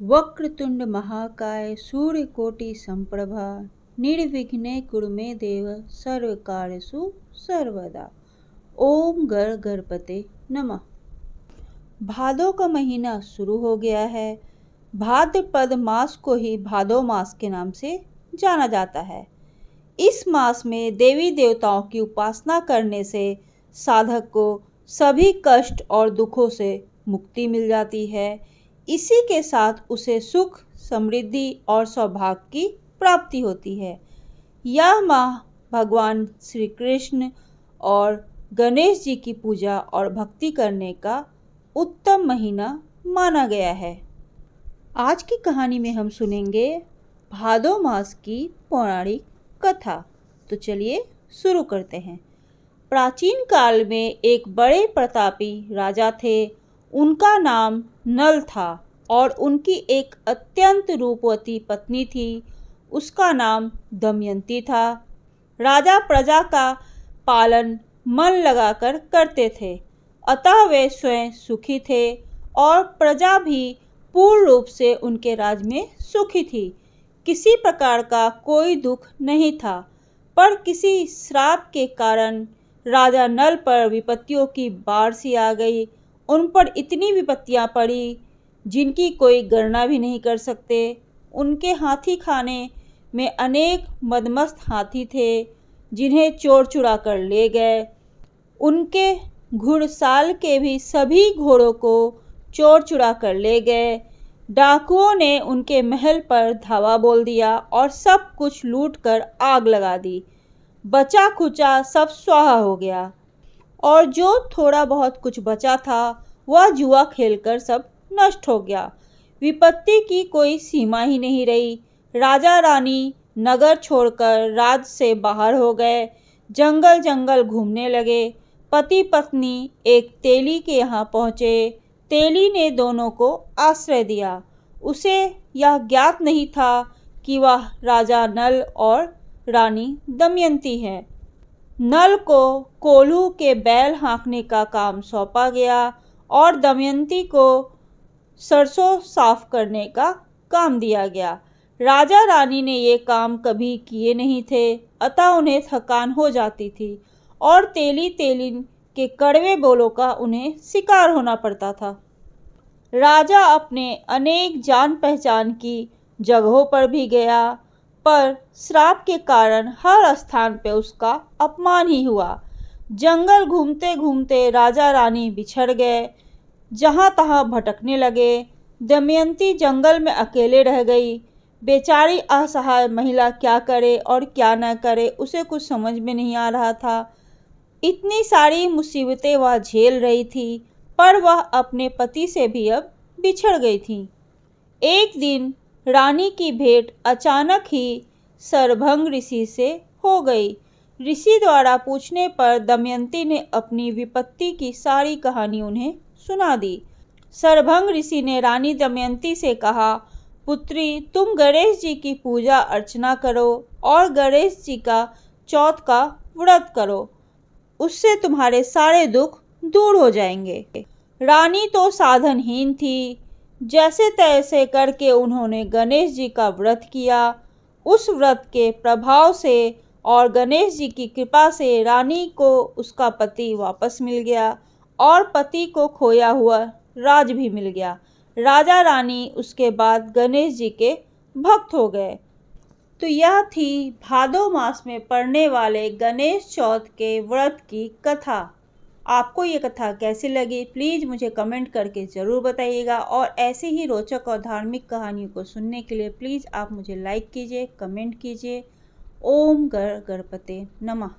वक्रतुंड महाकाय सूर्यकोटि संप्रभा निर्विघ्ने कुरु मे देव सर्वकार्येषु सर्वदा। ओम गणपते नमः। भादों का महीना शुरू हो गया है। भाद्रपद मास को ही भादो मास के नाम से जाना जाता है। इस मास में देवी देवताओं की उपासना करने से साधक को सभी कष्ट और दुखों से मुक्ति मिल जाती है। इसी के साथ उसे सुख, समृद्धि और सौभाग्य की प्राप्ति होती है। यह माह भगवान श्री कृष्ण और गणेश जी की पूजा और भक्ति करने का उत्तम महीना माना गया है। आज की कहानी में हम सुनेंगे भादो मास की पौराणिक कथा। तो चलिए शुरू करते हैं। प्राचीन काल में एक बड़े प्रतापी राजा थे। उनका नाम नल था और उनकी एक अत्यंत रूपवती पत्नी थी। उसका नाम दमयंती था। राजा प्रजा का पालन मन लगाकर करते थे, अतः वे स्वयं सुखी थे और प्रजा भी पूर्ण रूप से उनके राज में सुखी थी। किसी प्रकार का कोई दुख नहीं था, पर किसी श्राप के कारण राजा नल पर विपत्तियों की बाढ़ सी आ गई। उन पर इतनी विपत्तियां पड़ी जिनकी कोई गणना भी नहीं कर सकते। उनके हाथी खाने में अनेक मदमस्त हाथी थे जिन्हें चोर चुरा कर ले गए। उनके घुड़साल के भी सभी घोड़ों को चोर चुरा कर ले गए। डाकुओं ने उनके महल पर धावा बोल दिया और सब कुछ लूट कर आग लगा दी। बचा खुचा सब स्वाहा हो गया और जो थोड़ा बहुत कुछ बचा था वह जुआ खेलकर सब नष्ट हो गया। विपत्ति की कोई सीमा ही नहीं रही। राजा रानी नगर छोड़कर राज से बाहर हो गए, जंगल जंगल घूमने लगे। पति पत्नी एक तेली के यहाँ पहुँचे। तेली ने दोनों को आश्रय दिया। उसे यह ज्ञात नहीं था कि वह राजा नल और रानी दमयंती है। नल को कोल्हू के बैल हाँकने का काम सौंपा गया और दमयंती को सरसों साफ करने का काम दिया गया। राजा रानी ने ये काम कभी किए नहीं थे, अतः उन्हें थकान हो जाती थी और तेली तेलिन के कड़वे बोलों का उन्हें शिकार होना पड़ता था। राजा अपने अनेक जान पहचान की जगहों पर भी गया, पर श्राप के कारण हर स्थान पे उसका अपमान ही हुआ। जंगल घूमते घूमते राजा रानी बिछड़ गए, जहाँ तहाँ भटकने लगे। दमयंती जंगल में अकेले रह गई। बेचारी असहाय महिला क्या करे और क्या न करे, उसे कुछ समझ में नहीं आ रहा था। इतनी सारी मुसीबतें वह झेल रही थी, पर वह अपने पति से भी अब बिछड़ गई थी। एक दिन रानी की भेंट अचानक ही सरभंग ऋषि से हो गई। ऋषि द्वारा पूछने पर दमयंती ने अपनी विपत्ति की सारी कहानी उन्हें सुना दी। सरभंग ऋषि ने रानी दमयंती से कहा, पुत्री, तुम गणेश जी की पूजा अर्चना करो और गणेश जी का चौथ का व्रत करो, उससे तुम्हारे सारे दुख दूर हो जाएंगे। रानी तो साधनहीन थी। जैसे तैसे करके उन्होंने गणेश जी का व्रत किया। उस व्रत के प्रभाव से और गणेश जी की कृपा से रानी को उसका पति वापस मिल गया और पति को खोया हुआ राज भी मिल गया। राजा रानी उसके बाद गणेश जी के भक्त हो गए। तो यह थी भादो मास में पड़ने वाले गणेश चौथ के व्रत की कथा। आपको ये कथा कैसी लगी प्लीज़ मुझे कमेंट करके ज़रूर बताइएगा और ऐसे ही रोचक और धार्मिक कहानियों को सुनने के लिए प्लीज़ आप मुझे लाइक कीजिए, कमेंट कीजिए। ओम गणपते नमः।